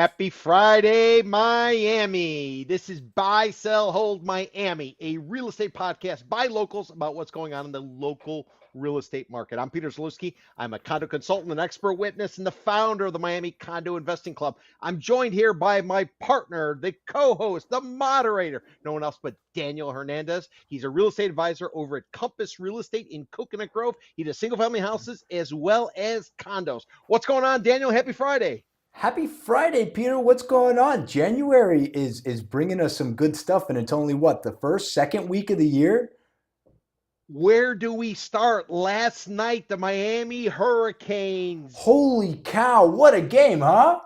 Happy Friday, Miami. This is Buy, Sell, Hold Miami, a real estate podcast by locals about what's going on in the local real estate market. I'm Peter Zalewski. I'm a condo consultant, an expert witness, and the founder of the Miami Condo Investing Club. I'm joined here by my partner, the co-host, the moderator, no one else but Daniel Hernandez. He's a real estate advisor over at Compass Real Estate in Coconut Grove. He does single-family houses as well as condos. What's going on, Daniel? Happy Friday. Happy Friday, Peter. What's going on? January is bringing us some good stuff, and it's only second week of the year? Where do we start? Last night, the Miami Hurricanes. Holy cow, what a game, huh?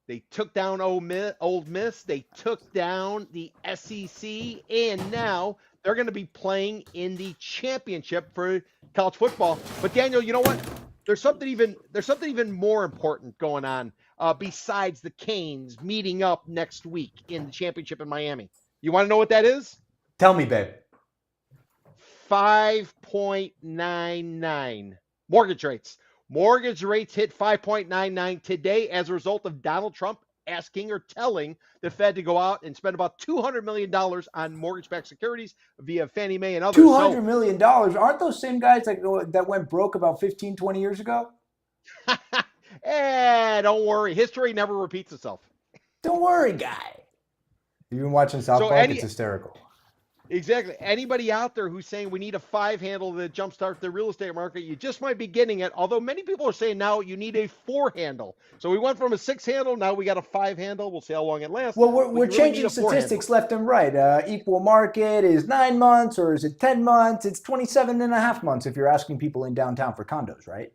They took down Old Miss. They took down the SEC, and now they're going to be playing in the championship for college football. But Daniel, you know what? There's something even more important going on besides the Canes meeting up next week in the championship in Miami. You want to know what that is? Tell me, babe. 5.99 mortgage rates. Mortgage rates hit 5.99 today as a result of Donald Trump asking or telling the Fed to go out and spend about $200 million on mortgage-backed securities via Fannie Mae and others. $200 million? Aren't those same guys that went broke about 15, 20 years ago? Don't worry. History never repeats itself. Don't worry, guy. You've been watching South Park? It's hysterical. Exactly. Anybody out there who's saying we need a 5 handle to jumpstart the real estate market, you just might be getting it. Although many people are saying now you need a 4 handle. So we went from a 6 handle, now we got a 5 handle. We'll see how long it lasts. Well, we're changing statistics left and right. Equal market is 9 months, or is it 10 months? It's 27 and a half months if you're asking people in downtown for condos, right?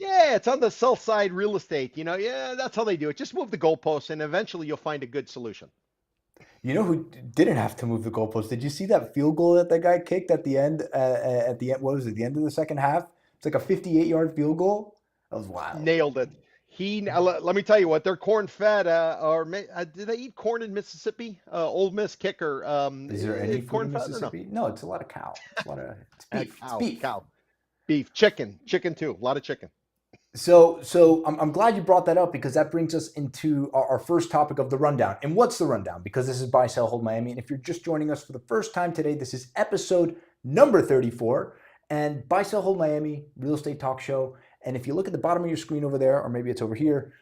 Yeah, it's on the sell side real estate. Yeah, that's how they do it. Just move the goalposts, and eventually you'll find a good solution. You know who didn't have to move the goalpost? Did you see that field goal that guy kicked at the end? What was it? The end of the second half? It's like a 58-yard field goal. That was wild. Nailed it. Let me tell you what. They're corn fed. Did they eat corn in Mississippi? Ole Miss kicker. Is there any corn in Mississippi? No, it's a lot of cow. It's beef. It's beef. Beef. Chicken too. A lot of chicken. So I'm glad you brought that up, because that brings us into our first topic of the rundown. And what's the rundown? Because this is Buy, Sell, Hold Miami. And if you're just joining us for the first time today, this is episode number 34. And Buy, Sell, Hold Miami, real estate talk show. And if you look at the bottom of your screen over there, or maybe it's over here,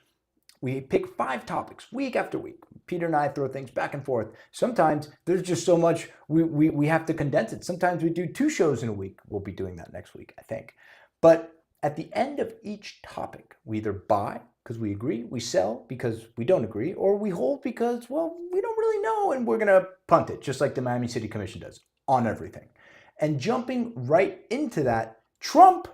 we pick 5 topics week after week. Peter and I throw things back and forth. Sometimes there's just so much we have to condense it. Sometimes we do 2 shows in a week. We'll be doing that next week, I think. But at the end of each topic, we either buy because we agree, we sell because we don't agree, or we hold because, well, we don't really know, and we're going to punt it, just like the Miami City Commission does on everything. And jumping right into that, Trump,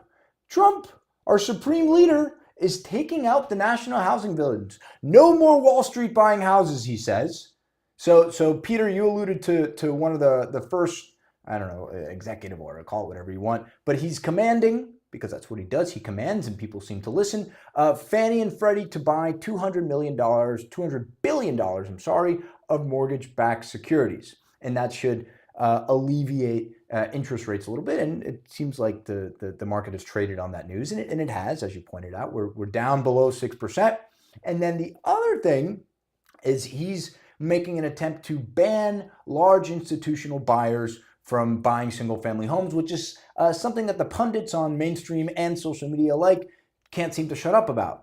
our supreme leader, is taking out the national housing buildings. No more Wall Street buying houses, he says. So Peter, you alluded to one of the first, I don't know, executive order, call it whatever you want, but he's commanding, because that's what he does. He commands, and people seem to listen. Fannie and Freddie to buy $200 billion, of mortgage-backed securities. And that should alleviate interest rates a little bit. And it seems like the market has traded on that news. And it has, as you pointed out. We're down below 6%. And then the other thing is he's making an attempt to ban large institutional buyers from buying single-family homes, which is something that the pundits on mainstream and social media alike can't seem to shut up about.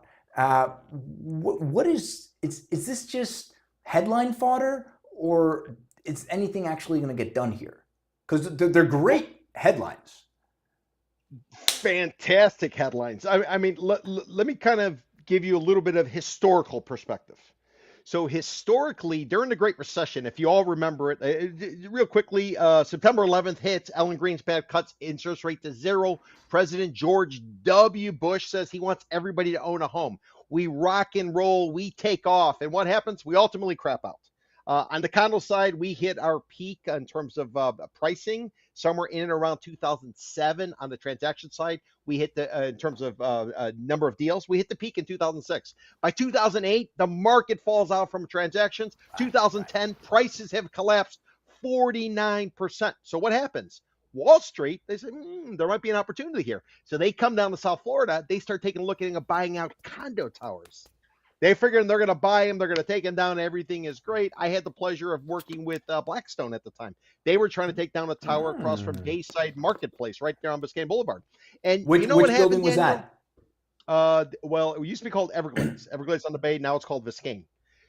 What is this just headline fodder, or is anything actually going to get done here? Because they're great headlines. Fantastic headlines. I mean, let me kind of give you a little bit of historical perspective. So historically, during the Great Recession, if you all remember it, real quickly, September 11th hits, Ellen Greenspan cuts interest rate to 0. President George W. Bush says he wants everybody to own a home. We rock and roll, we take off. And what happens? We ultimately crap out. On the condo side, we hit our peak in terms of pricing somewhere in and around 2007. On the transaction side, we hit the in terms of number of deals, we hit the peak in 2006. By 2008, the market falls out from transactions. 2010, prices have collapsed 49%. So what happens? Wall Street, they say, there might be an opportunity here. So they come down to South Florida. They start taking a look at buying out condo towers. They figuring they're going to buy them. They're going to take them down. Everything is great. I had the pleasure of working with Blackstone at the time. They were trying to take down a tower across from Mm. Dayside Marketplace right there on Biscayne Boulevard. And you know what Which building happened, was Daniel? that? Well, it used to be called Everglades. Everglades on the Bay. Now it's called Biscayne.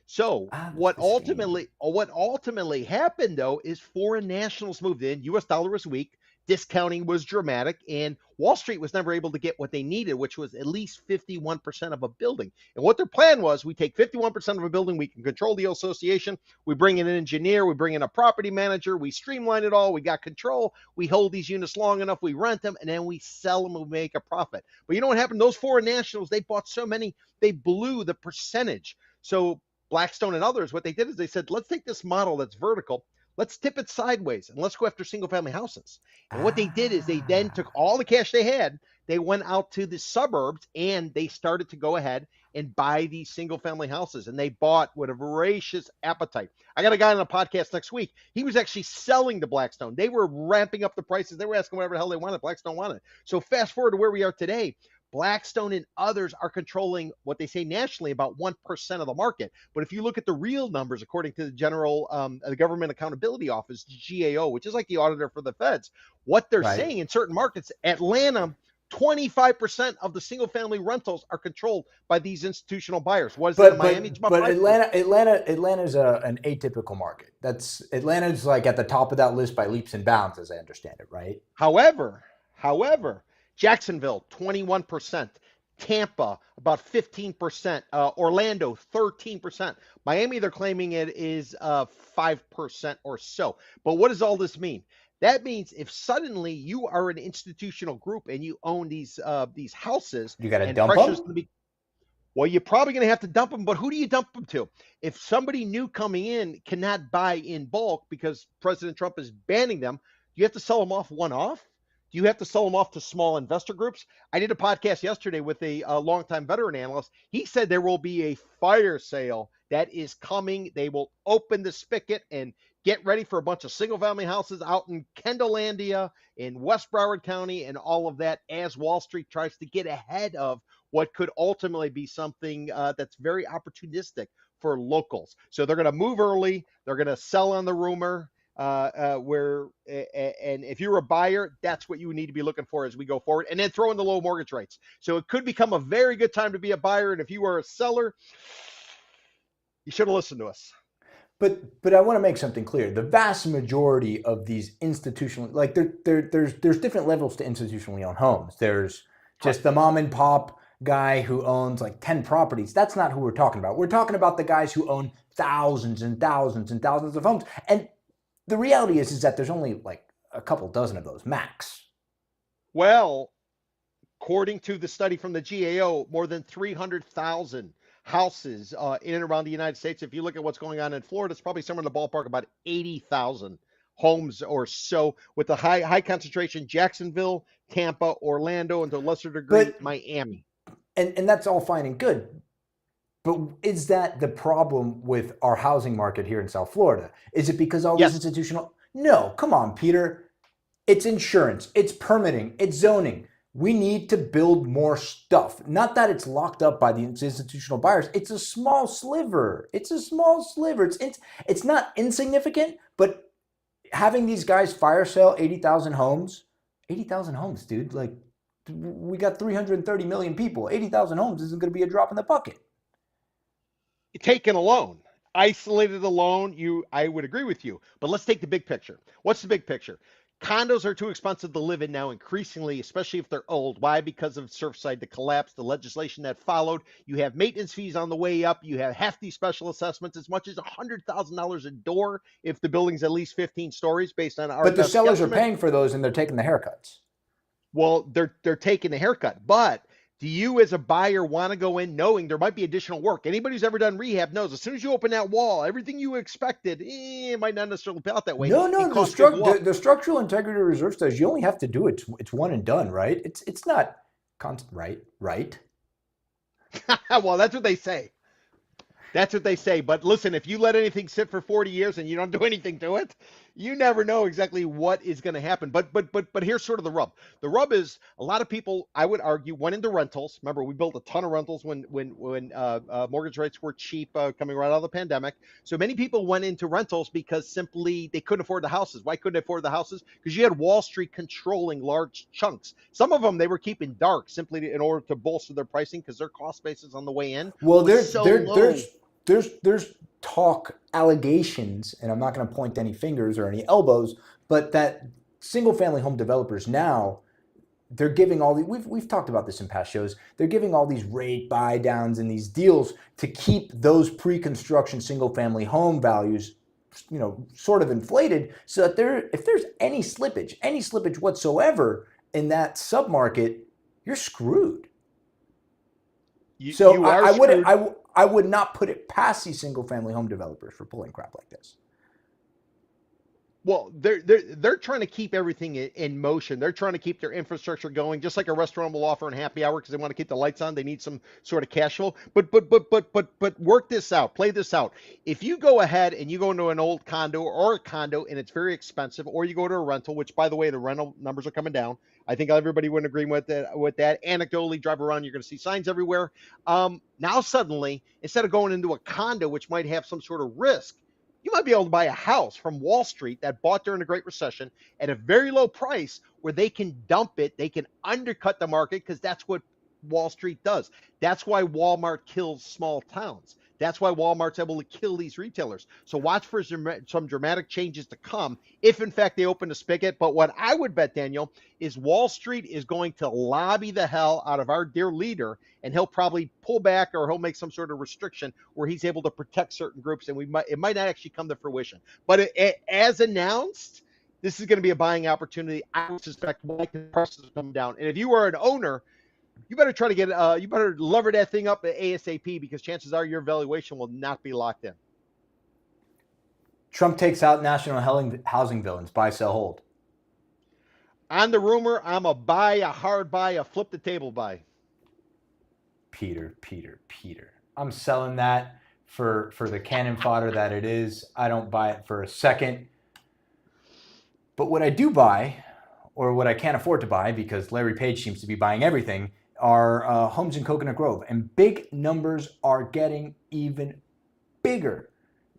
So Ah, what Biscayne. ultimately happened though is foreign nationals moved in. U.S. dollar was weak. Discounting was dramatic, and Wall Street was never able to get what they needed, which was at least 51% of a building. And what their plan was, we take 51% of a building, we can control the association, we bring in an engineer, we bring in a property manager, we streamline it all, we got control, we hold these units long enough, we rent them, and then we sell them and we make a profit. But you know what happened? Those foreign nationals, they bought so many, they blew the percentage. So Blackstone and others, what they did is they said, let's take this model that's vertical, let's tip it sideways, and let's go after single family houses. And what they did is they then took Ah. all the cash they had, they went out to the suburbs, and they started to go ahead and buy these single family houses. And they bought with a voracious appetite. I got a guy on a podcast next week. He was actually selling to Blackstone. They were ramping up the prices. They were asking whatever the hell they wanted. Blackstone wanted. So fast forward to where we are today. Blackstone and others are controlling what they say nationally about 1% of the market. But if you look at the real numbers, according to the Government Accountability Office, GAO, which is like the auditor for the feds, what they're Right. saying in certain markets, Atlanta, 25% of the single family rentals are controlled by these institutional buyers. What is that in But Miami? It's but about but 5%. Atlanta's an atypical market. That's Atlanta's like at the top of that list by leaps and bounds, as I understand it, right? However, Jacksonville, 21%. Tampa, about 15%. Orlando, 13%. Miami, they're claiming it is 5% or so. But what does all this mean? That means if suddenly you are an institutional group and you own these houses, You got to and dump pressure's them. going to be, well, you're probably going to have to dump them, but who do you dump them to? If somebody new coming in cannot buy in bulk because President Trump is banning them, do you have to sell them off one off? Do you have to sell them off to small investor groups? I did a podcast yesterday with a longtime veteran analyst. He said there will be a fire sale that is coming. They will open the spigot and get ready for a bunch of single family houses out in Kendallandia, in West Broward County, and all of that as Wall Street tries to get ahead of what could ultimately be something that's very opportunistic for locals. So they're going to move early. They're going to sell on the rumor. And if you're a buyer, that's what you need to be looking for as we go forward. And then throw in the low mortgage rates. So it could become a very good time to be a buyer. And if you are a seller, you should have listened to us. But I want to make something clear. The vast majority of these institutional, like there's different levels to institutionally owned homes. There's just the Correct. mom and pop guy who owns like 10 properties. That's not who we're talking about. We're talking about the guys who own thousands and thousands and thousands of homes. And the reality is that there's only like a couple dozen of those max. Well, according to the study from the GAO, more than 300,000 houses in and around the United States. If you look at what's going on in Florida, it's probably somewhere in the ballpark about 80,000 homes or so, with the high concentration Jacksonville, Tampa, Orlando, and to a lesser degree But Miami. and that's all fine and good. But is that the problem with our housing market here in South Florida? Is it because all these Yes, institutional? No, come on, Peter. It's insurance, it's permitting, it's zoning. We need to build more stuff. Not that it's locked up by the institutional buyers. It's a small sliver. It's a small sliver. It's not insignificant, but having these guys fire sale 80,000 homes, dude. Like we got 330 million people. 80,000 homes isn't going to be a drop in the bucket. taken alone, isolated alone, I would agree with you. But let's take the big picture. What's the big picture? Condos are too expensive to live in now, increasingly, especially if they're old. Why? Because of Surfside, the collapse, the legislation that followed. You have maintenance fees on the way up. You have hefty special assessments, as much as $100,000 a door if the building's at least 15 stories, based on our But the best sellers are guesstimate. paying for those and they're taking the haircuts. Well, they're taking the haircut, but do you as a buyer want to go in knowing there might be additional work? Anybody who's ever done rehab knows as soon as you open that wall, everything you expected, it might not necessarily play out that way, No, and no. costs will go up. The structural integrity reserve says you only have to do it. It's one and done, right? It's not constant, right. Well, that's what they say. That's what they say. But listen, if you let anything sit for 40 years and you don't do anything to it, You never know exactly what is going to happen. But here's sort of the rub. The rub is a lot of people, I would argue, went into rentals. Remember, we built a ton of rentals when mortgage rates were cheap coming right out of the pandemic. So many people went into rentals because simply they couldn't afford the houses. Why couldn't they afford the houses? Because you had Wall Street controlling large chunks. Some of them they were keeping dark simply in order to bolster their pricing because their cost basis on the way in Well, was so low. there's talk, allegations, and I'm not going to point to any fingers or any elbows, but that single family home developers now, they're giving all the, we've talked about this in past shows, they're giving all these rate buy downs and these deals to keep those pre-construction single family home values, sort of inflated, so that if there's any slippage whatsoever in that submarket, you're screwed. So You are screwed. I would not put it past these single family home developers for pulling crap like this. Well, they're trying to keep everything in motion. They're trying to keep their infrastructure going, just like a restaurant will offer in happy hour because they want to keep the lights on. They need some sort of cash flow. But work this out, play this out. If you go ahead and you go into an old condo or a condo and it's very expensive, or you go to a rental, which by the way, the rental numbers are coming down. I think everybody would agree with that. Anecdotally, drive around, you're going to see signs everywhere. Now suddenly, instead of going into a condo, which might have some sort of risk, you might be able to buy a house from Wall Street that bought during the Great Recession at a very low price where they can dump it. They can undercut the market because that's what Wall Street does. That's why Walmart kills small towns. That's why Walmart's able to kill these retailers. So watch for some dramatic changes to come if, in fact, they open the spigot. But what I would bet, Daniel, is Wall Street is going to lobby the hell out of our dear leader, and he'll probably pull back or he'll make some sort of restriction where he's able to protect certain groups, and it might not actually come to fruition. But as announced, this is going to be a buying opportunity. I would suspect prices come down. And if you are an owner, you better try to you better lever that thing up at ASAP because chances are your valuation will not be locked in. Trump takes out national housing villains, buy, sell, hold. On the rumor, I'm a buy, a hard buy, a flip the table buy. Peter. I'm selling that for the cannon fodder that it is. I don't buy it for a second. But what I do buy, or what I can't afford to buy because Larry Page seems to be buying everything, are homes in Coconut Grove. And big numbers are getting even bigger.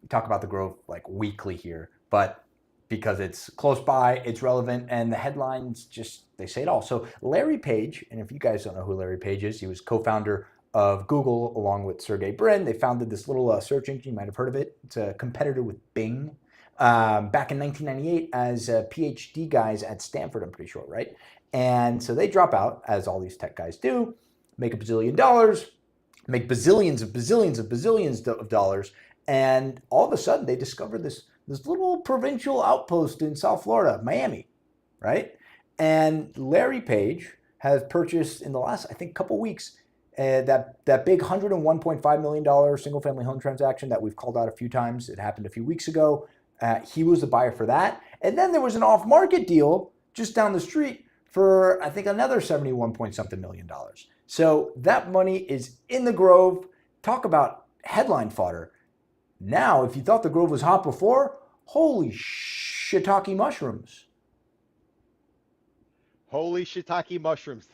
We talk about the Grove like weekly here, but because it's close by, it's relevant, and the headlines they say it all. So Larry Page, and if you guys don't know who Larry Page is, he was co-founder of Google along with Sergey Brin. They founded this little search engine, you might have heard of it. It's a competitor with Bing. Back in 1998 as PhD guys at Stanford, I'm pretty sure, right? And so they drop out, as all these tech guys do, make $1 bazillion, make bazillions of dollars, and all of a sudden they discover this little provincial outpost in South Florida, Miami, right? And Larry Page has purchased in the last, I think, couple weeks, that big $101.5 million single-family home transaction that we've called out a few times. It happened a few weeks ago. He was the buyer for that. And then there was an off-market deal just down the street for, I think, another 71 point something $million. So that money is in the Grove. Talk about headline fodder. Now, if you thought the Grove was hot before, holy shiitake mushrooms. Holy shiitake mushrooms.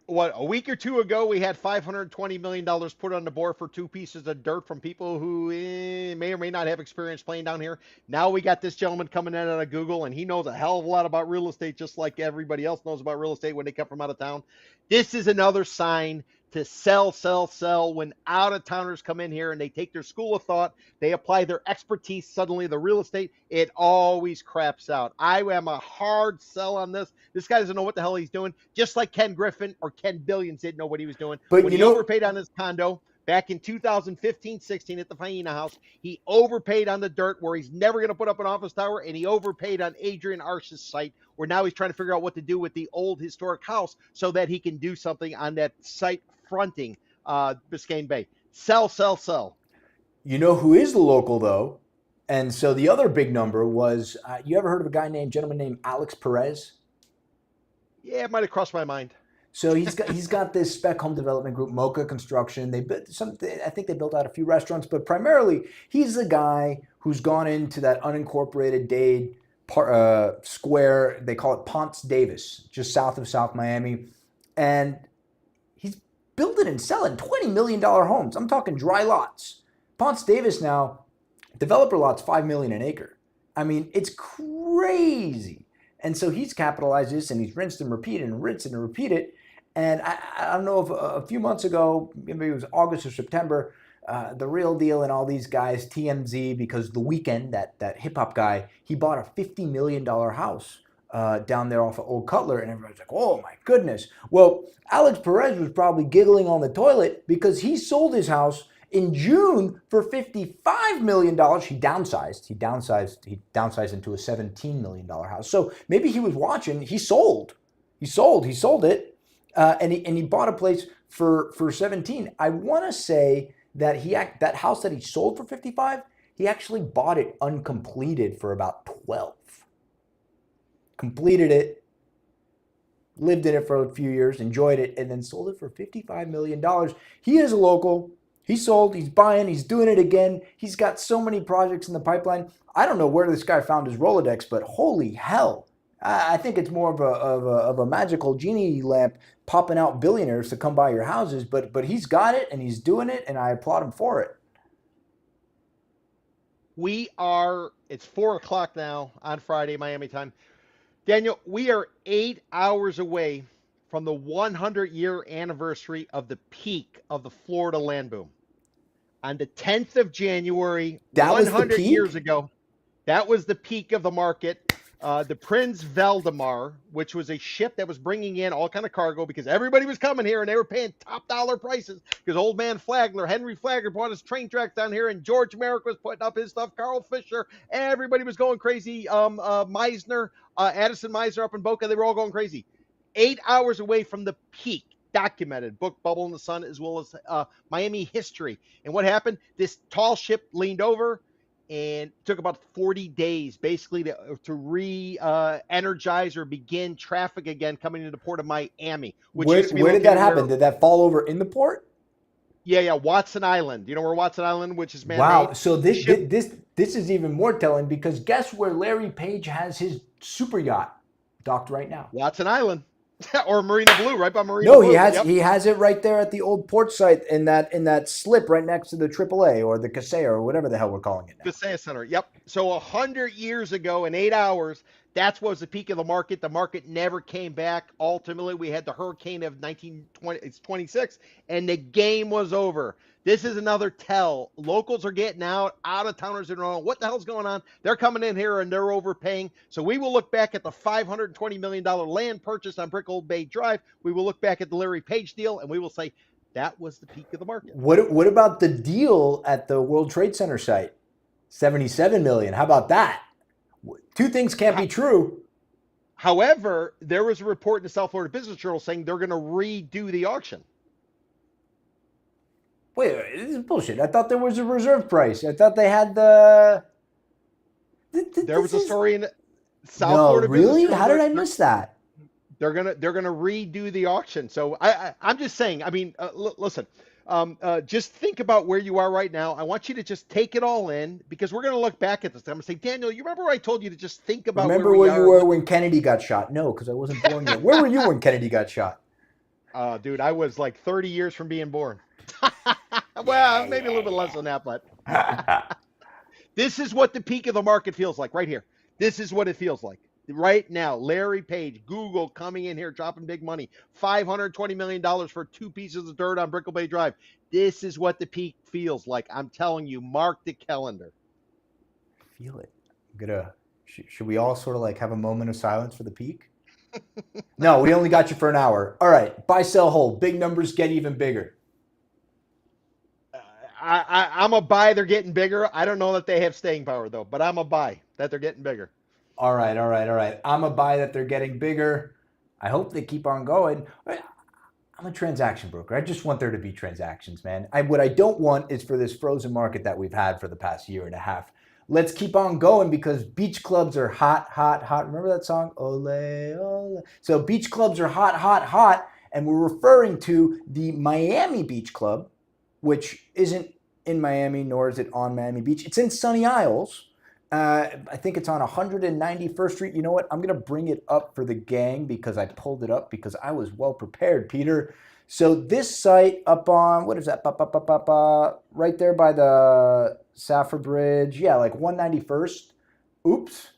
What, a week or two ago, we had $520 million put on the board for two pieces of dirt from people who may or may not have experience playing down here. Now we got this gentleman coming in out of Google, and he knows a hell of a lot about real estate, just like everybody else knows about real estate when they come from out of town. This is another sign to sell when out-of-towners come in here and they take their school of thought, they apply their expertise, suddenly the real estate, it always craps out. I am a hard sell on this. This guy doesn't know what the hell he's doing, just like Ken Griffin or Ken Billions didn't know what he was doing. But when he overpaid on his condo back in 2015-16 at the Faena house, he overpaid on the dirt where he's never going to put up an office tower, and he overpaid on Adrian Arsh's site where now he's trying to figure out what to do with the old historic house so that he can do something on that site fronting Biscayne Bay. Sell. You know who is the local, though? And so the other big number was, you ever heard of a gentleman named Alex Perez? Yeah, it might have crossed my mind. So he's got this spec home development group, Mocha Construction. I think they built out a few restaurants, but primarily he's the guy who's gone into that unincorporated Dade square. They call it Ponce Davis, just south of South Miami. And he's building and selling $20 million homes. I'm talking dry lots. Ponce Davis now, developer lots $5 million an acre. I mean, it's crazy. And so he's capitalized this and he's rinsed and repeated and rinsed and repeated. And I don't know if a few months ago, maybe it was August or September, the Real Deal and all these guys, TMZ, because The Weeknd, that hip hop guy, he bought a $50 million house down there off of Old Cutler, and everybody's like, oh my goodness. Well, Alex Perez was probably giggling on the toilet because he sold his house in June for $55 million. He downsized into a $17 million house. So maybe he was watching, he sold it, and he bought a place for 17. I want to say that that house that he sold for 55, he actually bought it uncompleted for about 12. Completed it, lived in it for a few years, enjoyed it, and then sold it for $55 million. He is a local. He sold, he's buying, he's doing it again. He's got so many projects in the pipeline. I don't know where this guy found his Rolodex, but holy hell. I think it's more of a magical genie lamp popping out billionaires to come buy your houses, but he's got it and he's doing it, and I applaud him for it. It's 4 o'clock now on Friday, Miami time. Daniel, we are 8 hours away from the 100-year anniversary of the peak of the Florida land boom. On the 10th of January, that 100 years ago, that was the peak of the market. The Prince Valdemar, which was a ship that was bringing in all kind of cargo because everybody was coming here and they were paying top dollar prices because old man Flagler, Henry Flagler, brought his train tracks down here and George Merrick was putting up his stuff, Carl Fisher, everybody was going crazy. Meisner, Addison Meisner up in Boca, they were all going crazy. 8 hours away from the peak. Documented book Bubble in the Sun, as well as Miami history. And what happened? This tall ship leaned over and took about 40 days basically to re-energize or begin traffic again coming into the port of Miami. Where did that happen? Did that fall over in the port? Yeah, Watson Island. You know where Watson Island, which is man-made? Wow, so this is even more telling because guess where Larry Page has his super yacht docked right now? Watson Island. Or Marina Blue, right by Marina Blue. No, he has it right there at the old port site in that slip right next to the AAA or the Casea or whatever the hell we're calling it now. Casea Center, yep. So 100 years ago in 8 hours, that was the peak of the market. The market never came back. Ultimately, we had the hurricane of 1926, and the game was over. This is another tell. Locals are getting out of towners are going, what the hell's going on? They're coming in here and they're overpaying. So we will look back at the $520 million land purchase on Brickell Bay Drive. We will look back at the Larry Page deal, and we will say that was the peak of the market. What about the deal at the World Trade Center site? $77 million. How about that? Two things can't be true. However, there was a report in the South Florida Business Journal saying they're going to redo the auction. Wait, this is bullshit. I thought there was a reserve price. I thought they had the. There was a story in South Florida. Really? How did I miss that? They're gonna redo the auction. So I'm just saying. I mean, listen. Just think about where you are right now. I want you to just take it all in because we're going to look back at this. I'm going to say, Daniel, you remember I told you to just think about where you were when Kennedy got shot? No, because I wasn't born yet. Where were you when Kennedy got shot? Dude, I was like 30 years from being born. Well, maybe a little bit less than that, but this is what the peak of the market feels like right here. This is what it feels like. Right now, Larry Page, Google coming in here, dropping big money, $520 million for 2 pieces of dirt on Brickell Bay Drive. This is what the peak feels like. I'm telling you, mark the calendar. Feel it. Should we all sort of like have a moment of silence for the peak? No, we only got you for an hour. All right, buy, sell, hold. Big numbers get even bigger. I'm a buy. They're getting bigger. I don't know that they have staying power though, but I'm a buy that they're getting bigger. All right. I'm a buy that they're getting bigger. I hope they keep on going. I'm a transaction broker. I just want there to be transactions, man. What I don't want is for this frozen market that we've had for the past year and a half. Let's keep on going because beach clubs are hot, hot, hot. Remember that song? Ole, ole. So beach clubs are hot, hot, hot. And we're referring to the Miami Beach Club, which isn't in Miami, nor is it on Miami Beach. It's in Sunny Isles. I think it's on 191st Street. You know what? I'm going to bring it up for the gang because I pulled it up because I was well prepared, Peter. So this site up on, what is that? Right there by the Safford Bridge. Yeah, like 191st. Oops.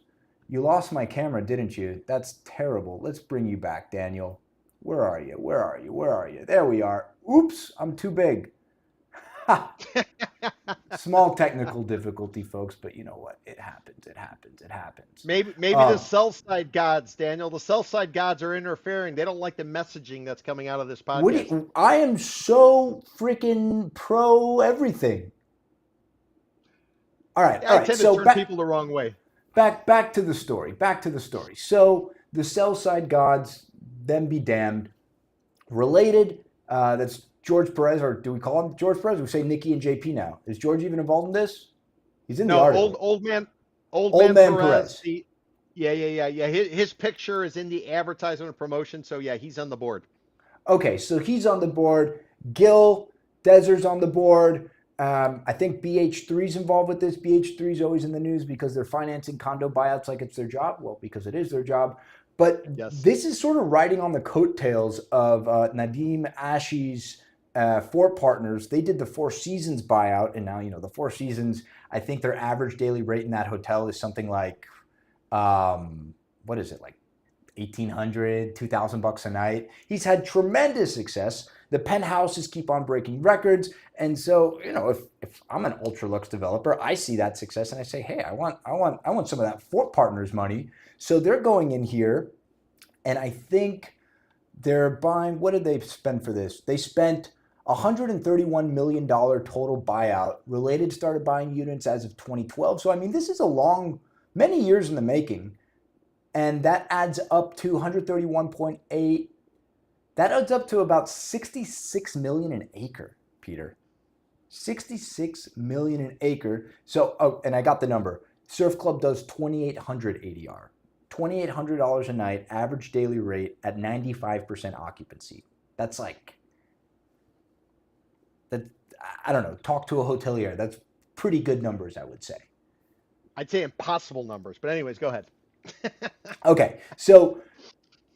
You lost my camera, didn't you? That's terrible. Let's bring you back, Daniel. Where are you? Where are you? Where are you? There we are. Oops, I'm too big. Ha! Small technical difficulty, folks, but you know what? It happens. It happens. It happens. Maybe the sell side gods, Daniel. The sell side gods are interfering. They don't like the messaging that's coming out of this podcast. I am so freaking pro everything. All right. Yeah, All I right. tend to So turn people the wrong way. back to the story. Back to the story. So the sell side gods, them be damned. Related. That's George Perez, or do we call him George Perez? We say Nikki and JP now. Is George even involved in this? He's in the No, article. old man Perez. Yeah. His picture is in the advertisement and promotion. So yeah, he's on the board. Okay, so he's on the board. Gil Desert's on the board. I think BH3's involved with this. BH3 is always in the news because they're financing condo buyouts like it's their job. Well, because it is their job. But yes, this is sort of riding on the coattails of Nadim Ashi's Four Partners. They did the Four Seasons buyout, and now, the Four Seasons, I think their average daily rate in that hotel is something like, what is it, like $1,800, $2,000 a night. He's had tremendous success. The penthouses keep on breaking records. And so, if I'm an ultra luxe developer, I see that success and I say, hey, I want some of that Four Partners money. So they're going in here, and I think they're buying, what did they spend for this? They spent $131 million total buyout. Related started buying units as of 2012. So, this is many years in the making. And that adds up to 131.8. That adds up to about 66 million an acre, Peter. 66 million an acre. So, and I got the number. Surf Club does 2,800 ADR. $2,800 a night, average daily rate at 95% occupancy. That's like, I don't know, talk to a hotelier. That's pretty good numbers, I would say. I'd say impossible numbers, but anyways, go ahead. Okay, so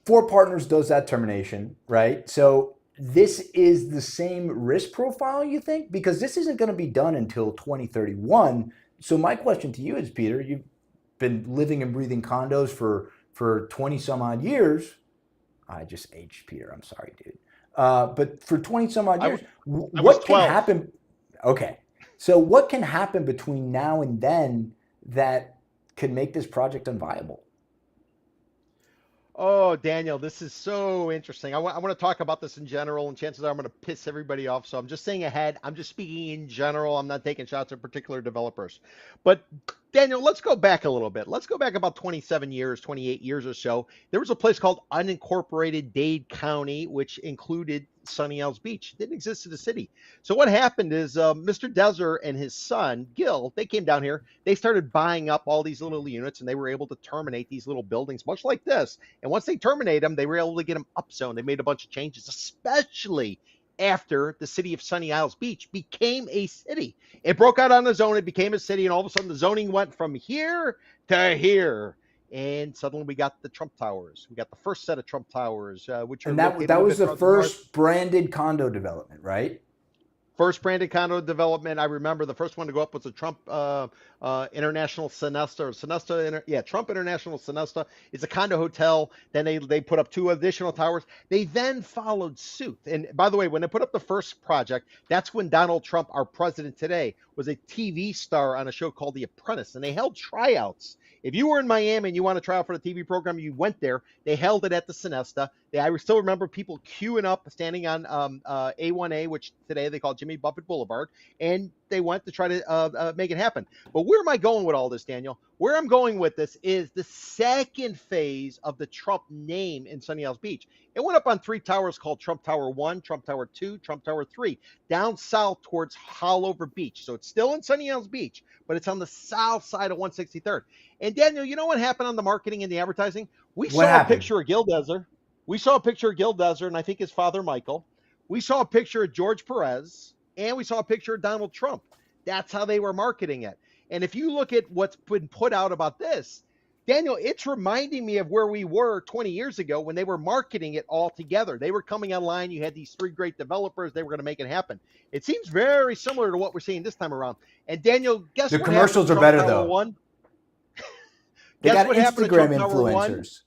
Four Partners does that termination, right? So this is the same risk profile, you think? Because this isn't going to be done until 2031. So my question to you is, Peter, you've been living and breathing condos for 20 some odd years. I just aged Peter. I'm sorry, dude. But for 20 some odd years, what can happen? Okay. So what can happen between now and then that could make this project unviable? Oh, Daniel, this is so interesting. I want to talk about this in general, and chances are I'm going to piss everybody off. So I'm just saying ahead. I'm just speaking in general. I'm not taking shots at particular developers. But Daniel, let's go back a little bit. Let's go back about 27 years, 28 years or so. There was a place called unincorporated Dade County, which included Sunny Isles Beach. It didn't exist in the city. So what happened is Mr. Desert and his son, Gil, they came down here. They started buying up all these little units, and they were able to terminate these little buildings, much like this. And once they terminate them, they were able to get them upzoned. They made a bunch of changes, especially after the city of Sunny Isles Beach became a city. It broke out on its own. It became a city, and all of a sudden the zoning went from here to here. And suddenly we got the Trump Towers. We got the first set of Trump Towers, which are and that was the first branded condo development, right? First branded condo development. I remember the first one to go up was the Trump International Sonesta, or Sonesta, Trump International Sonesta. It's a condo hotel. Then they put up 2 additional towers. They then followed suit. And by the way, when they put up the first project, that's when Donald Trump, our president today, was a TV star on a show called The Apprentice, and they held tryouts. If you were in Miami and you want to try out for the TV program, you went there. They held it at the Sonesta. I still remember people queuing up, standing on A1A, which today they call Jimmy Buffett Boulevard, and they went to try to make it happen. But where am I going with all this, Daniel? Where I'm going with this is the second phase of the Trump name in Sunny Isles Beach. It went up on 3 towers called Trump Tower 1, Trump Tower 2, Trump Tower 3, down south towards Haulover Beach. So it's still in Sunny Isles Beach, but it's on the south side of 163rd. And Daniel, you know what happened on the marketing and the advertising? We saw a picture of Gil Desert. We saw a picture of Gil Desert, and I think his father, Michael. We saw a picture of George Perez, and we saw a picture of Donald Trump. That's how they were marketing it. And if you look at what's been put out about this, Daniel, it's reminding me of where we were 20 years ago when they were marketing it all together. They were coming online. You had these three great developers. They were going to make it happen. It seems very similar to what we're seeing this time around. And Daniel, guess The what happened to commercials are Trump better Tower though. 1? They Guess got what happened to Instagram Trump Tower 1? influencers.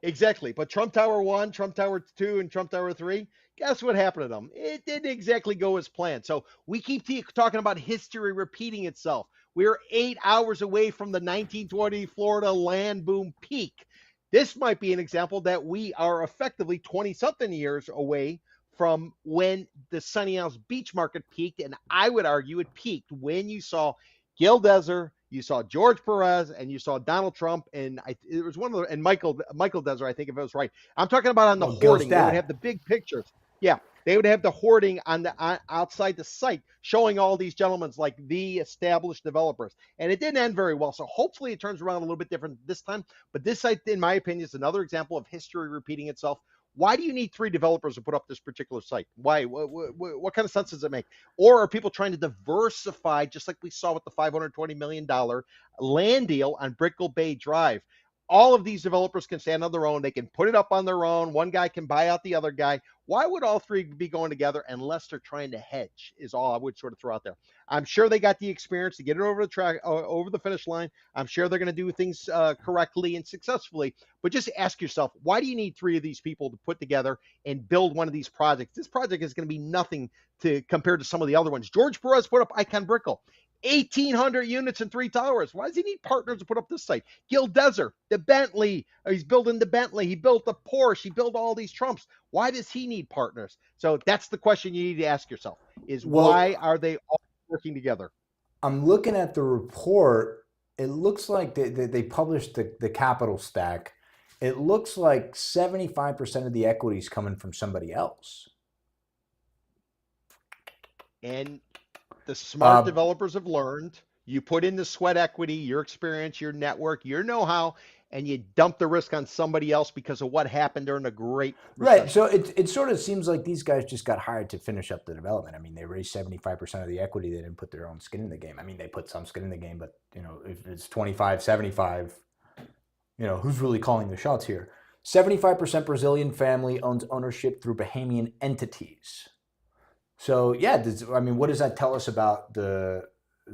Exactly. But Trump Tower 1, Trump Tower 2, and Trump Tower 3, guess what happened to them? It didn't exactly go as planned. So we keep talking about history repeating itself. We're 8 hours away from the 1920 Florida land boom peak. This might be an example that we are effectively 20 something years away from when the Sunny Isles beach market peaked. And I would argue it peaked when you saw Gil Deser, you saw George Perez, and you saw Donald Trump, and it was one of the, and Michael Deser, I think, if it was right. I'm talking about on the Oh, Gil's hoarding. They would dad. have the big pictures. Yeah, they would have the hoarding on outside the site, showing all these gentlemen's like the established developers, and it didn't end very well. So hopefully it turns around a little bit different this time. But this site, in my opinion, is another example of history repeating itself. Why do you need three developers to put up this particular site? Why? What kind of sense does it make? Or are people trying to diversify, just like we saw with the $520 million land deal on Brickell Bay Drive? All of these developers can stand on their own. They can put it up on their own. One guy can buy out the other guy. Why would all three be going together unless they're trying to hedge? Is all I would sort of throw out there. I'm sure they got the experience to get it over the track, over the finish line. I'm sure they're going to do things correctly and successfully. But just ask yourself, why do you need three of these people to put together and build one of these projects? This project is going to be nothing to compared to some of the other ones. George Perez put up Icon Brickell. 1,800 units and three towers. Why does he need partners to put up this site? Gil Deser, the Bentley, he's building the Bentley. He built the Porsche. He built all these Trumps. Why does he need partners? So that's the question you need to ask yourself: is why Well, are they all working together? I'm looking at the report. It looks like they published the capital stack. It looks like 75% of the equity is coming from somebody else. And the smart Uh, developers have learned you put in the sweat equity, your experience, your network, your know how, and you dump the risk on somebody else because of what happened during the Great right. Recession. So it sort of seems like these guys just got hired to finish up the development. I mean, they raised 75% of the equity. They didn't put their own skin in the game. I mean, they put some skin in the game, but if it's 25, 75, who's really calling the shots here? 75% Brazilian family owns ownership through Bahamian entities. So yeah, what does that tell us about the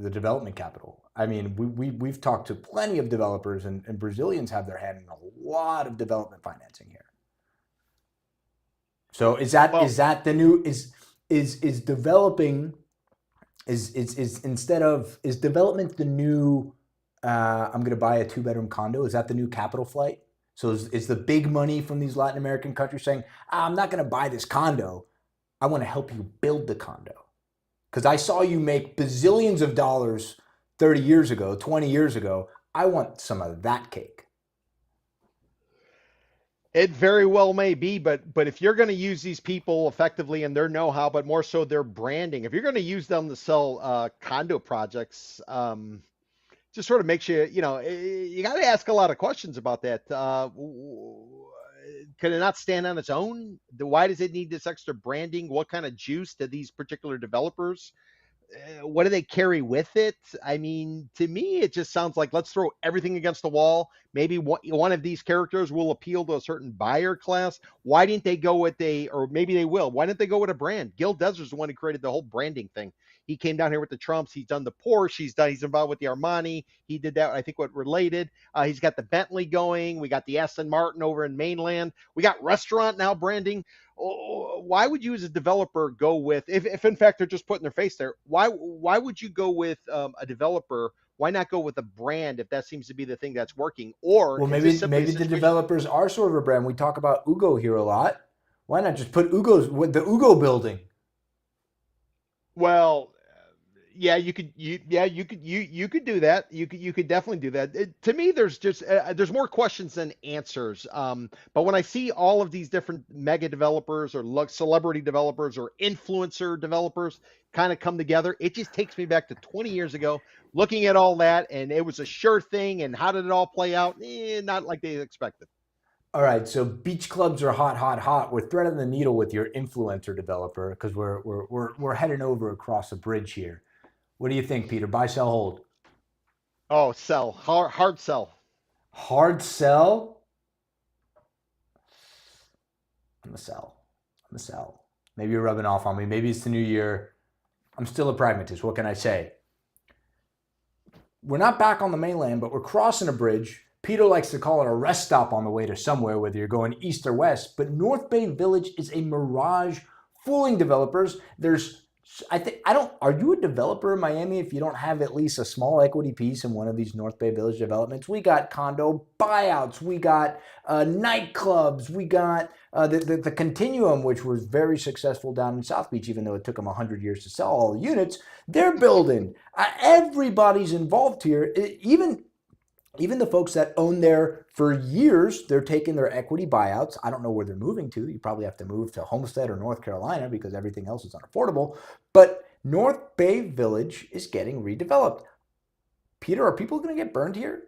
development capital? I mean, we've talked to plenty of developers, and Brazilians have their hand in a lot of development financing here. So is Well, that the new is developing is instead of is development the new I'm going to buy a 2-bedroom condo? Is that the new capital flight? So is the big money from these Latin American countries saying, I'm not going to buy this condo. I want to help you build the condo. Because I saw you make bazillions of dollars 30 years ago, 20 years ago. I want some of that cake. it very well may be, but if you're going to use these people effectively and their know-how, but more so their branding, if you're going to use them to sell condo projects, just sort of makes you, you got to ask a lot of questions about that. Could it not stand on its own? Why does it need this extra branding? What kind of juice do these particular developers what do they carry with it? I mean, to me, it just sounds like let's throw everything against the wall. Maybe one of these characters will appeal to a certain buyer class. Why didn't they go with or maybe they will. Why didn't they go with a brand? Gil Deser's the one who created the whole branding thing. He came down here with the Trumps. He's done the Porsche. He's involved with the Armani. He did that, I think, what related. He's got the Bentley going. We got the Aston Martin over in mainland. We got restaurant now branding. Why would you as a developer go with if in fact they're just putting their face there, why would you go with a developer? Why not go with a brand if that seems to be the thing that's working? Or Well, is this simply a maybe the situation? developers are sort of a brand. We talk about Ugo here a lot. Why not just put Ugo's with the Ugo building? Well, yeah, you could do that. You could definitely do that. To me, there's more questions than answers. But when I see all of these different mega developers or celebrity developers or influencer developers kind of come together, it just takes me back to 20 years ago, looking at all that, and it was a sure thing. And how did it all play out? Not like they expected. All right, so beach clubs are hot, hot, hot. We're threading the needle with your influencer developer because we're heading over across a bridge here. What do you think, Peter? Buy, sell, hold. Oh, sell. Hard sell. Hard sell. I'm a sell. I'm a sell. Maybe you're rubbing off on me. Maybe it's the new year. I'm still a pragmatist. What can I say? We're not back on the mainland, but we're crossing a bridge. Peter likes to call it a rest stop on the way to somewhere, whether you're going east or west. But North Bay Village is a mirage fooling developers. I don't, are you a developer in Miami if you don't have at least a small equity piece in one of these North Bay Village developments? We got condo buyouts, we got nightclubs, we got the Continuum, which was very successful down in South Beach, even though it took them 100 years to sell all the units. They're building. Everybody's involved here. Even the folks that own there for years, they're taking their equity buyouts. I don't know where they're moving to. You probably have to move to Homestead or North Carolina because everything else is unaffordable. But North Bay Village is getting redeveloped. Peter, are people going to get burned here?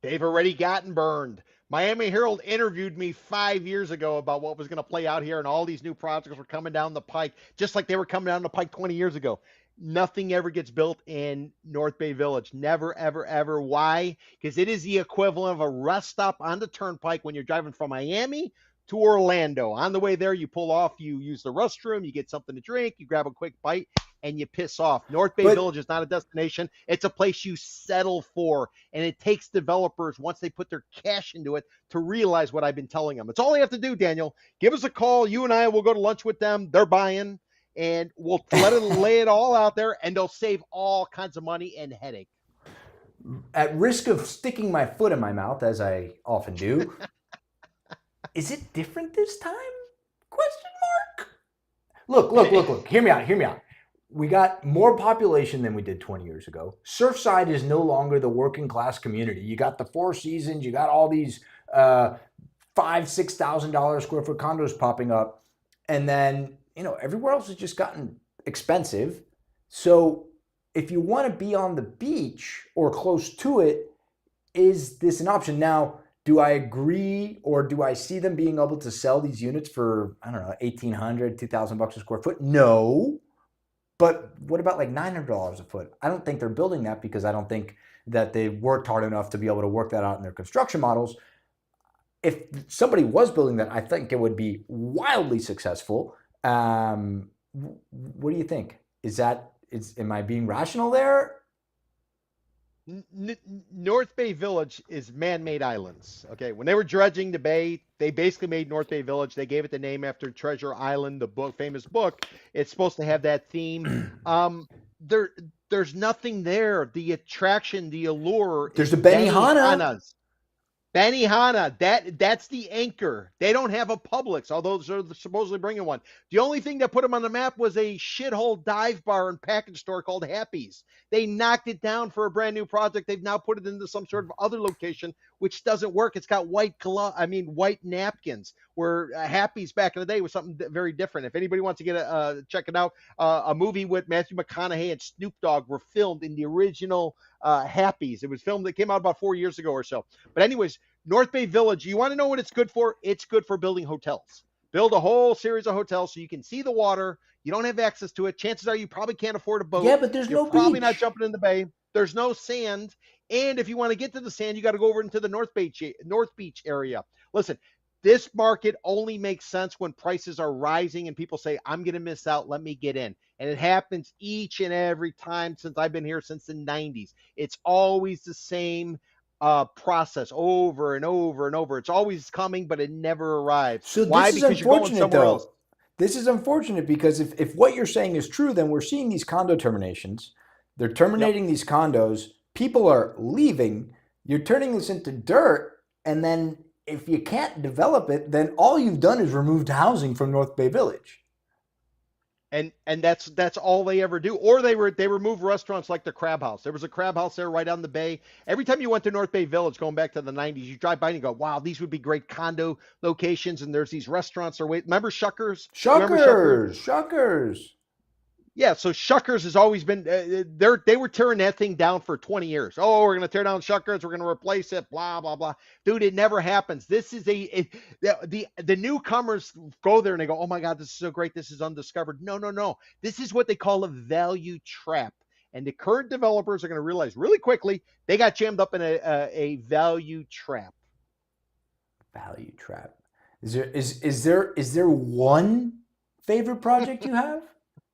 They've already gotten burned. Miami Herald interviewed me 5 years ago about what was going to play out here, and all these new projects were coming down the pike, just like they were coming down the pike 20 years ago. Nothing ever gets built in North Bay Village. Never, ever, ever. Why? Because it is the equivalent of a rest stop on the turnpike when you're driving from Miami to Orlando. On the way there, you pull off, you use the restroom, you get something to drink, you grab a quick bite, and you piss off. North Bay But Village is not a destination. It's a place you settle for. And it takes developers, once they put their cash into it, to realize what I've been telling them. It's all they have to do, Daniel. Give us a call. You and I will go to lunch with them. They're buying. And we'll let it lay it all out there, and they'll save all kinds of money and headache. at risk of sticking my foot in my mouth, as I often do, is it different this time? Question mark. Look. Hear me out. Hear me out. We got more population than we did 20 years ago. Surfside is no longer the working class community. You got the Four Seasons. You got all these $5,000-6,000 square foot condos popping up, and then everywhere else has just gotten expensive. So if you want to be on the beach or close to it, is this an option? Now, do I agree or do I see them being able to sell these units for, I don't know, 1,800, 2,000 bucks a square foot? No. But what about like $900 a foot? I don't think they're building that because I don't think that they've worked hard enough to be able to work that out in their construction models. If somebody was building that, I think it would be wildly successful. What do you think? Am I being rational there? North Bay Village is man-made islands. Okay, when they were dredging the bay, they basically made North Bay Village. They gave it the name after Treasure Island, the book, famous book. It's supposed to have that theme. There, there's nothing there. The attraction, the allure There's is the Benihana. Benihanas. Benihana, that's the anchor. They don't have a Publix, although they're supposedly bringing one. The only thing that put them on the map was a shithole dive bar and package store called Happy's. They knocked it down for a brand new project. They've now put it into some sort of other location, which doesn't work. It's got white napkins. Where Happy's back in the day was something very different. If anybody wants to check it out, a movie with Matthew McConaughey and Snoop Dogg were filmed in the original Happy's. It was filmed. It came out about 4 years ago or so. But anyways, North Bay Village, you want to know what it's good for? It's good for building hotels. Build a whole series of hotels so you can see the water. You don't have access to it. Chances are you probably can't afford a boat. Yeah, but there's You're no probably not beach. jumping in the bay. There's no sand. And if you want to get to the sand, you got to go over into the North Beach area. Listen, this market only makes sense when prices are rising and people say, I'm going to miss out. Let me get in. And it happens each and every time since I've been here since the 90s. It's always the same process over and over and over. It's always coming, but it never arrives. So Why? this is Because you're going unfortunate, somewhere else. though. This is unfortunate because if what you're saying is true, then we're seeing these condo terminations. They're Yep. terminating these condos. People are leaving. You're turning this into dirt. And then if you can't develop it, then all you've done is removed housing from North Bay Village. And that's all they ever do. Or they remove restaurants like the Crab House. There was a Crab House there right on the bay. Every time you went to North Bay Village, going back to the 90s, you drive by and you go, wow, these would be great condo locations. And there's these restaurants. Or wait, remember Shuckers? You remember Shuckers? Shuckers. Yeah, so Shuckers has always been they were tearing that thing down for 20 years. Oh, we're gonna tear down Shuckers, we're gonna replace it, blah blah blah. Dude, it never happens. This is the newcomers go there and they go, oh my god, this is so great, this is undiscovered. No, no, no. This is what they call a value trap. And the current developers are going to realize really quickly they got jammed up in a value trap. Value trap. Is there one favorite project you have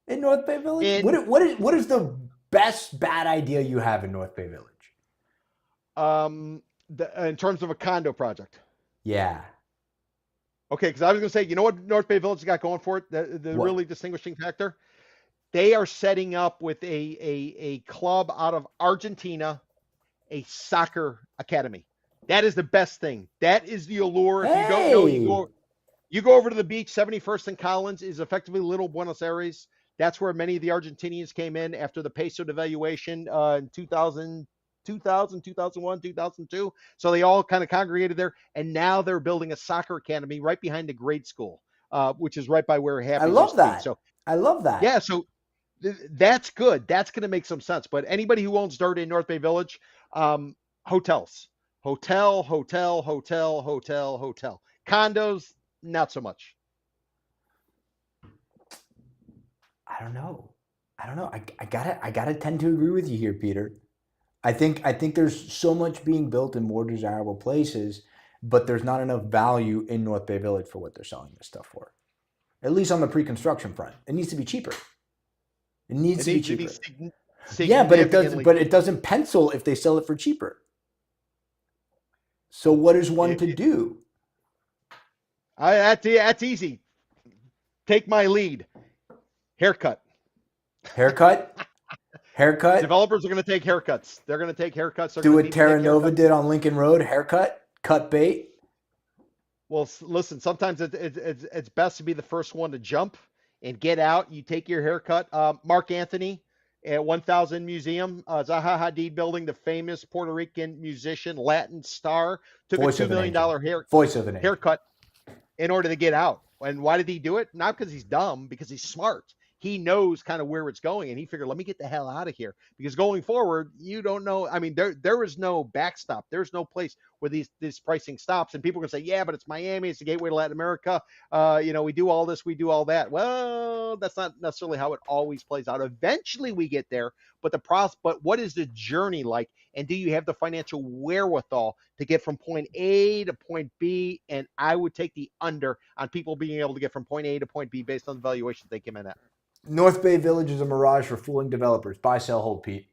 in North Bay Village? In What is the best bad idea you have in North Bay Village? in terms of a condo project. Yeah. Okay, because I was going to say, you know what North Bay Village got going for it? The What? really distinguishing factor? They are setting up with a club out of Argentina, a soccer academy. That is the best thing. That is the allure. If you don't know, Hey. you go over to the beach. 71st and Collins is effectively Little Buenos Aires. That's where many of the Argentinians came in after the peso devaluation in 2001, 2002. So they all kind of congregated there. And now they're building a soccer academy right behind the grade school, which is right by where I Happy's love used to be. that. So, I love that. yeah, so that's good. That's going to make some sense. But anybody who owns dirt in North Bay Village, hotels, hotel. Condos, not so much. I don't know. I gotta tend to agree with you here, Peter. I think there's so much being built in more desirable places, but there's not enough value in North Bay Village for what they're selling this stuff for. At least on the pre-construction front, it needs to be cheaper. It needs It to be needs to be cheaper. Yeah, but it does. significantly But it cheaper. doesn't pencil if they sell it for cheaper. So what is one It, to it, do? that's easy. Take my lead. Haircut. Haircut, haircut. Developers are going to take haircuts. They're going to take haircuts. They're Do going to what need to take Terra Nova haircuts. did on Lincoln Road. Haircut, cut bait. Well, listen, sometimes it's best to be the first one to jump and get out. You take your haircut. Mark Anthony at 1000 Museum, Zaha Hadid building, the famous Puerto Rican musician, Latin star, took a Voice $2 of an million angel. hair Voice of an angel. haircut in order to get out. And why did he do it? Not because he's dumb, because he's smart. He knows kind of where it's going, and he figured, let me get the hell out of here. Because going forward, you don't know. I mean, there is no backstop. There's no place where this pricing stops. And people are gonna say, yeah, but it's Miami, it's the gateway to Latin America. We do all this, we do all that. Well, that's not necessarily how it always plays out. Eventually, we get there, but what is the journey like? And do you have the financial wherewithal to get from point A to point B? And I would take the under on people being able to get from point A to point B based on the valuations they came in at. North Bay Village is a mirage for fooling developers. Buy, sell, hold, Pete.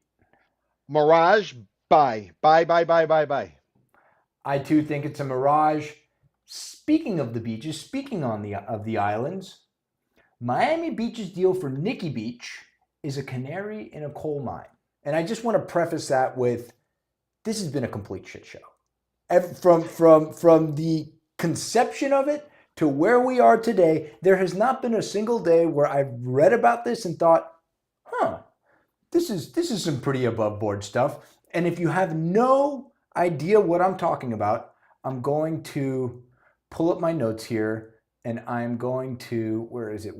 Mirage, buy. I too think it's a mirage. Speaking of the beaches, speaking of the islands, Miami Beach's deal for Nikki Beach is a canary in a coal mine. And I just want to preface that with this has been a complete shit show. From the conception of it to where we are today, there has not been a single day where I've read about this and thought, this is some pretty above board stuff. And if you have no idea what I'm talking about, I'm going to pull up my notes here and I'm going to, where is it?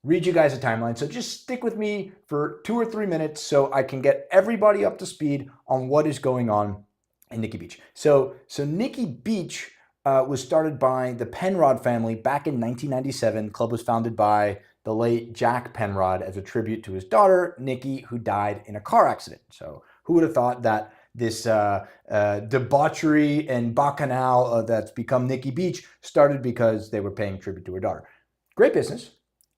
Read you guys a timeline. So just stick with me for 2 or 3 minutes so I can get everybody up to speed on what is going on in Nikki Beach. So Nikki Beach was started by the Penrod family back in 1997. The club was founded by the late Jack Penrod as a tribute to his daughter, Nikki, who died in a car accident. So who would have thought that this debauchery and bacchanal that's become Nikki Beach started because they were paying tribute to her daughter. Great business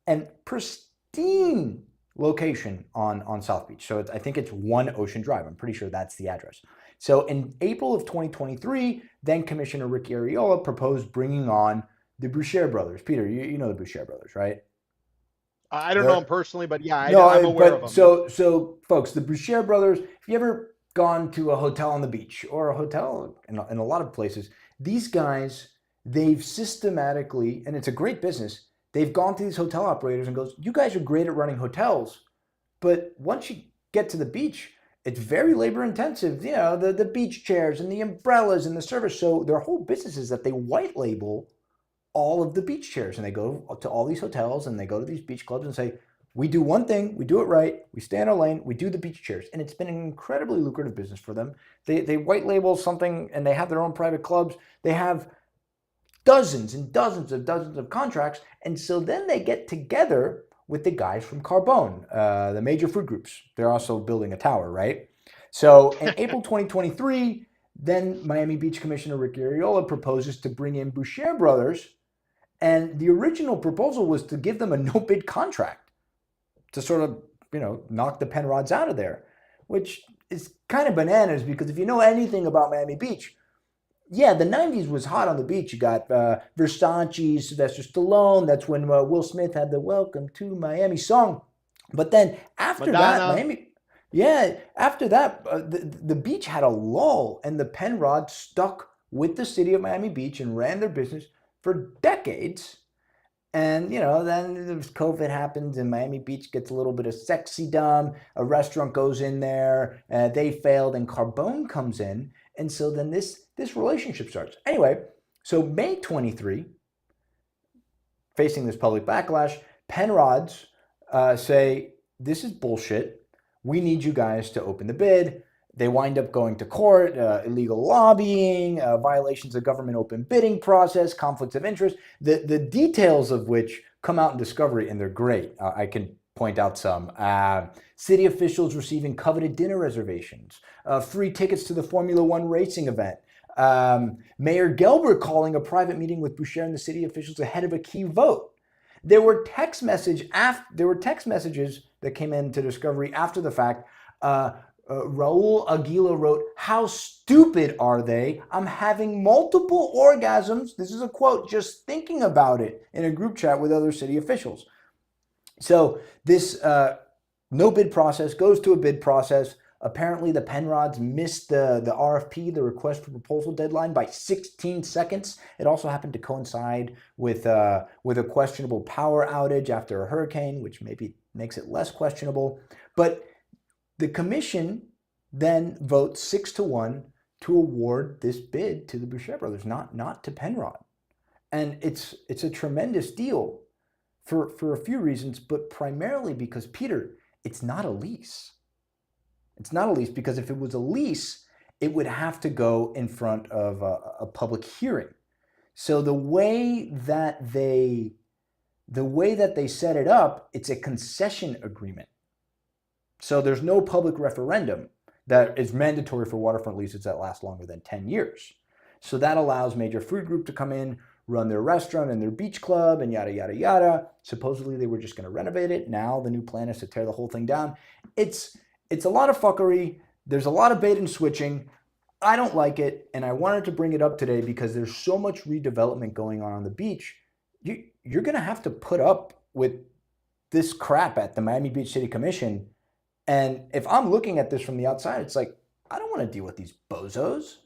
and pristine location on South Beach. So I think it's 1 Ocean Drive. I'm pretty sure that's the address. So in April of 2023, then Commissioner Rick Arriola proposed bringing on the Boucher brothers. Peter, you know the Boucher brothers, right? I don't know them personally, but yeah, No, I'm aware of them. So folks, the Boucher brothers, if you ever gone to a hotel on the beach or a hotel in a lot of places, these guys, they've systematically, and it's a great business, they've gone to these hotel operators and goes, you guys are great at running hotels, but once you get to the beach, it's very labor intensive, the beach chairs and the umbrellas and the service. So their whole business is that they white label all of the beach chairs, and they go to all these hotels and they go to these beach clubs and say, we do one thing, we do it right, we stay in our lane, we do the beach chairs. And it's been an incredibly lucrative business for them. They white label something and they have their own private clubs. They have dozens and dozens of contracts. And so then they get together with the guys from Carbone, the major food groups. They're also building a tower, right? So in April 2023, then Miami Beach Commissioner Ricky Arriola proposes to bring in Boucher Brothers, and the original proposal was to give them a no bid contract to sort of, knock the Penrods out of there, which is kind of bananas because if you know anything about Miami Beach, yeah, the 90s was hot on the beach. You got Versace, Sylvester Stallone. That's when Will Smith had the Welcome to Miami song. But then after that, Madonna. Miami, yeah, after that, the beach had a lull, and the Penrod stuck with the city of Miami Beach and ran their business for decades. And then COVID happens, and Miami Beach gets a little bit of sexy dumb. A restaurant goes in there, they failed, and Carbone comes in, and so then this relationship starts. Anyway, so May 23, facing this public backlash, Penrods say, this is bullshit. We need you guys to open the bid. They wind up going to court, illegal lobbying, violations of government open bidding process, conflicts of interest, the details of which come out in discovery, and they're great. I can point out some. City officials receiving coveted dinner reservations, free tickets to the Formula One racing event, Mayor Gelber calling a private meeting with Boucher and the city officials ahead of a key vote. There were text messages that came into discovery after the fact. Raul Aguila wrote, "How stupid are they? I'm having multiple orgasms." This is a quote, just thinking about it, in a group chat with other city officials. So this no bid process goes to a bid process. Apparently, the Penrods missed the RFP, the request for proposal deadline, by 16 seconds. It also happened to coincide with a questionable power outage after a hurricane, which maybe makes it less questionable. But the commission then votes 6-1 to award this bid to the Boucher brothers, not to Penrod. And it's a tremendous deal for a few reasons, but primarily because, Peter, it's not a lease. It's not a lease because if it was a lease, it would have to go in front of a public hearing. So the way that they set it up, it's a concession agreement. So there's no public referendum that is mandatory for waterfront leases that last longer than 10 years. So that allows major food group to come in, run their restaurant and their beach club and yada, yada, yada. Supposedly they were just going to renovate it. Now the new plan is to tear the whole thing down. It's a lot of fuckery. There's a lot of bait and switching. I don't like it, and I wanted to bring it up today because there's so much redevelopment going on the beach. You're going to have to put up with this crap at the Miami Beach City Commission. And if I'm looking at this from the outside, it's like, I don't want to deal with these bozos.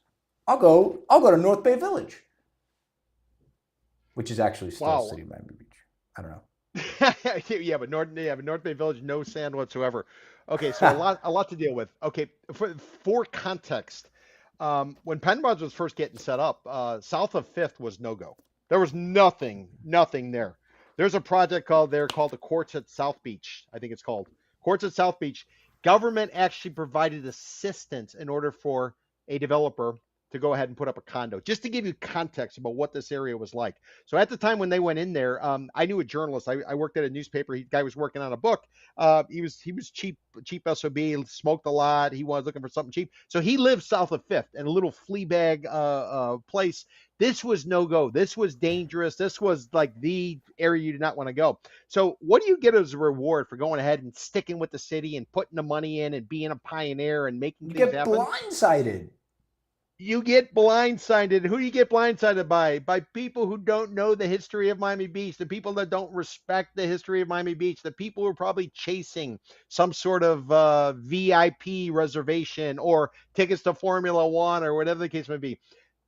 I'll go to North Bay Village, which is actually still Wow. City of Miami Beach. I don't know. Yeah, but North Bay Village, no sand whatsoever. Okay, so a lot to deal with. Okay, for context, when Penrod was first getting set up, south of Fifth was no go. There was nothing there. There's a project called the Courts at South Beach. I think it's called Courts at South Beach. Government actually provided assistance in order for a developer to go ahead and put up a condo, just to give you context about what this area was like. So at the time when they went in there, I knew a journalist. I worked at a newspaper. Guy was working on a book. He was cheap sob, smoked a lot. He was looking for something cheap. So he lived south of Fifth in a little flea bag place. This was no go. This was dangerous. This was like the area you did not want to go. So what do you get as a reward for going ahead and sticking with the city and putting the money in and being a pioneer and making You things get happen? blindsided. You get blindsided. Who do you get blindsided by? By people who don't know the history of Miami Beach, the people that don't respect the history of Miami Beach, the people who are probably chasing some sort of VIP reservation or tickets to Formula One or whatever the case may be.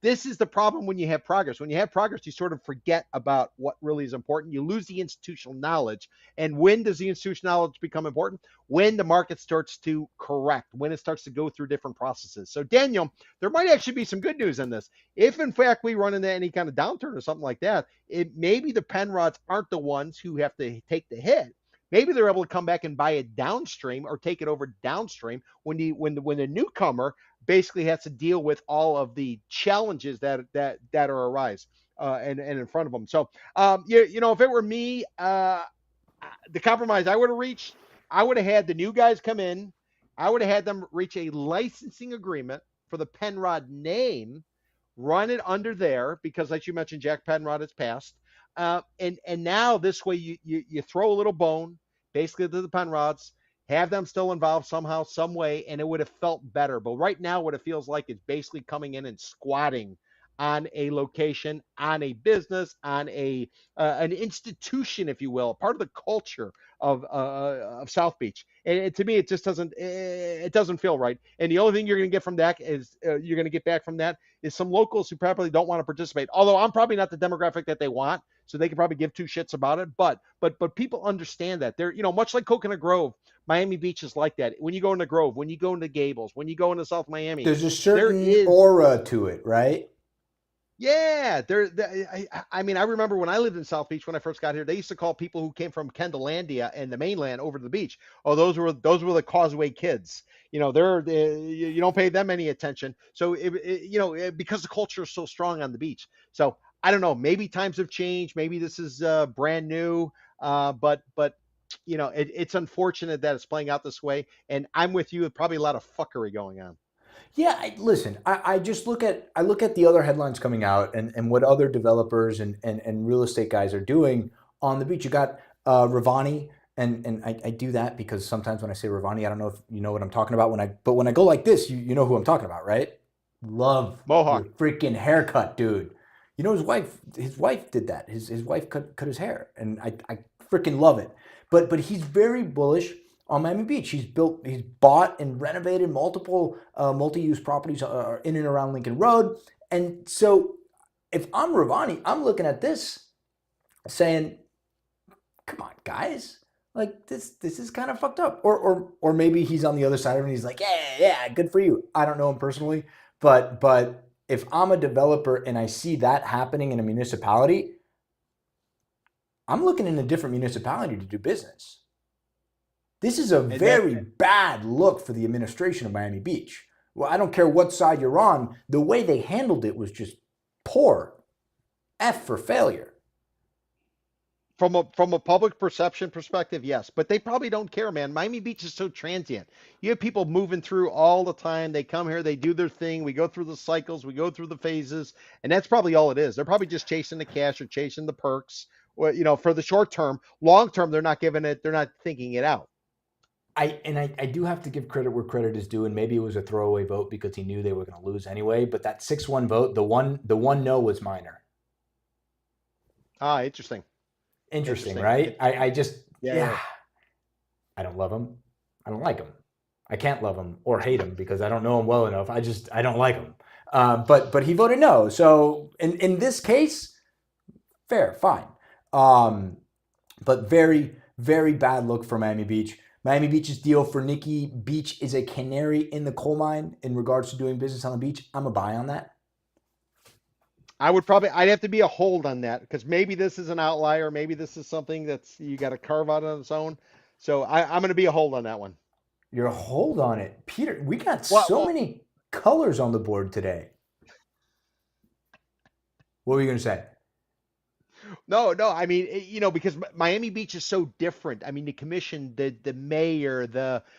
This is the problem when you have progress. When you have progress, you sort of forget about what really is important. You lose the institutional knowledge. And when does the institutional knowledge become important? When the market starts to correct, when it starts to go through different processes. So, Daniel, there might actually be some good news in this. If, in fact, we run into any kind of downturn or something like that, it maybe the Penrods aren't the ones who have to take the hit. Maybe they're able to come back and buy it downstream or take it over downstream when the newcomer basically has to deal with all of the challenges that are arise and in front of them. So if it were me, the compromise I would have reached, I would have had the new guys come in. I would have had them reach a licensing agreement for the Penrod name, run it under there because, like you mentioned, Jack Penrod has passed. And now this way you throw a little bone basically to the Penrods, have them still involved somehow, some way, and it would have felt better. But right now, what it feels like is basically coming in and squatting on a location, on a business, on a an institution, if you will, part of the culture of South Beach. And to me, it just doesn't feel right. And the only thing you're going to get from that is you're going to get back from that is some locals who probably don't want to participate. Although I'm probably not the demographic that they want, so they can probably give two shits about it. But people understand that they're much like Coconut Grove. Miami Beach is like that. When you go into Grove, when you go into Gables, when you go into South Miami, There's a there certain is aura to it, right? yeah, I mean, I remember when I lived in South Beach when I first got here, they used to call people who came from Kendalandia and the mainland over to the beach. Oh, those were the Causeway kids. You don't pay them any attention. So because the culture is so strong on the beach. So I don't know. Maybe times have changed. Maybe this is brand new. But it's unfortunate that it's playing out this way. And I'm with you. Probably a lot of fuckery going on. Yeah, listen, I just look at the other headlines coming out and what other developers and real estate guys are doing on the beach. You got Ravani, and I do that because sometimes when I say Ravani, I don't know if you know what I'm talking about. When I go like this, you know who I'm talking about, right? Love your Mohawk. freaking haircut, dude. You know his wife did that. His wife cut his hair, and I freaking love it. But he's very bullish on Miami Beach. He's bought and renovated multiple multi-use properties in and around Lincoln Road. And so if I'm Ravani, I'm looking at this saying, come on, guys. Like this is kind of fucked up. Or maybe he's on the other side of it and he's like, yeah, good for you. I don't know him personally, but if I'm a developer and I see that happening in a municipality, I'm looking in a different municipality to do business. This is a And that very bad look for the administration of Miami Beach. Well, I don't care what side you're on. The way they handled it was just poor. F for failure. from a public perception perspective, yes, but they probably don't care, man. Miami Beach is so transient. You have people moving through all the time. They come here, they do their thing. We go through the cycles, we go through the phases, and that's probably all it is. They're probably just chasing the cash or chasing the perks. Well, for the short term. Long term, they're not giving it. They're not thinking it out. I do have to give credit where credit is due, and maybe it was a throwaway vote because he knew they were going to lose anyway. But that 6-1 vote, the one no was minor. Ah, interesting. Interesting, Interesting. right? I just Yeah, yeah. yeah. I don't love him. I don't like him. I can't love him or hate him because I don't know him well enough. I don't like him. But he voted no. So in this case, fair, fine. But very, very bad look for Miami Beach. Miami Beach's deal for Nikki Beach is a canary in the coal mine in regards to doing business on the beach. I'm a buy on that. I'd have to be a hold on that because maybe this is an outlier. Maybe this is something that's you got to carve out on its own. So I'm going to be a hold on that one. Your hold on it. Peter, we got Well, so well, many colors on the board today. What were you going to say? no, no. I mean, because Miami Beach is so different. I mean, the commission, the mayor,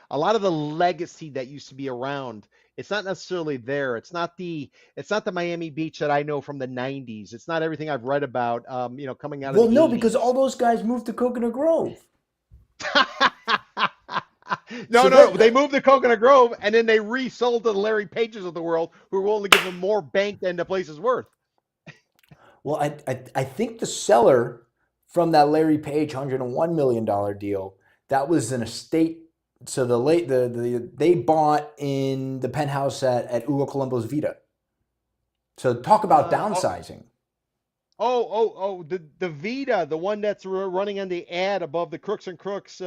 a lot of the legacy that used to be around. It's not necessarily there. It's not the Miami Beach that I know from the '90s. It's not everything I've read about. Coming out of Well, the no, because '80s. all those guys moved to Coconut Grove. No, So no, they moved to Coconut Grove and then they resold to the Larry Pages of the world, who were willing to give them more bank than the place is worth. well, I think the seller from that Larry Page $101 million deal, that was an estate. So they bought in the penthouse at Hugo Colombo's Vita. So talk about Oh, downsizing. the Vita, the one that's running on the ad above the Crooks and Crooks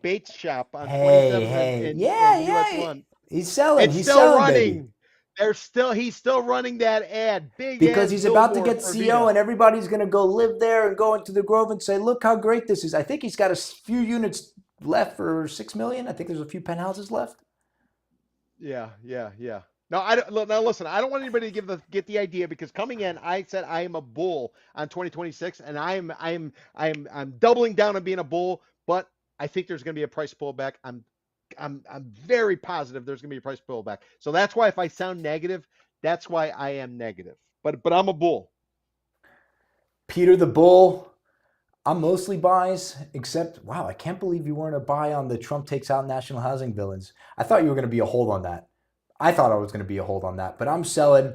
Bates shop on Hey, 27th and, hey, and, yeah, and US yeah. 1. He's selling. It's He's still selling, baby. running. He's still running that ad, big Because ass he's about to billboard get for CO Vita. and everybody's going to go live there and go into the Grove and say, look how great this is. I think he's got a few units left for 6 million. I think there's a few penthouses left. Yeah, yeah, yeah. No, I don't. Now listen, I don't want anybody to get the idea because coming in, I said I am a bull on 2026, and I'm doubling down on being a bull. But I think there's going to be a price pullback. I'm very positive there's going to be a price pullback. So that's why if I sound negative, that's why I am negative. But I'm a bull. Peter the Bull, I'm mostly buys, except, wow, I can't believe you weren't a buy on the Trump takes out national housing villains. I thought you were going to be a hold on that. I thought I was going to be a hold on that, but I'm selling.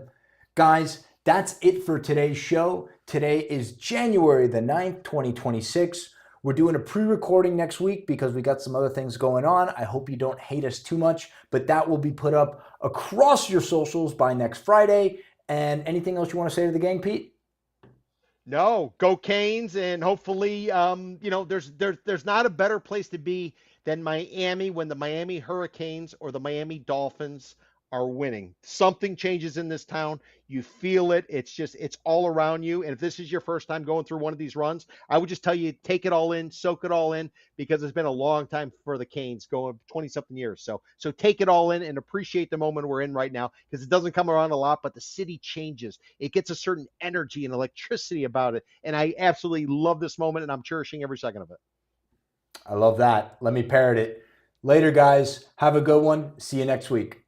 Guys, that's it for today's show. Today is January the 9th, 2026. We're doing a pre-recording next week because we got some other things going on. I hope you don't hate us too much, but that will be put up across your socials by next Friday. And anything else you want to say to the gang, Pete? No, go Canes, and hopefully, there's not a better place to be than Miami when the Miami Hurricanes or the Miami Dolphins are winning. Something changes in this town. You feel it. It's all around you. And if this is your first time going through one of these runs, I would just tell you take it all in, soak it all in, because it's been a long time for the Canes, going 20 something years. So take it all in and appreciate the moment we're in right now because it doesn't come around a lot, but the city changes. It gets a certain energy and electricity about it. And I absolutely love this moment and I'm cherishing every second of it. I love that. Let me parrot it. Later, guys. Have a good one. See you next week.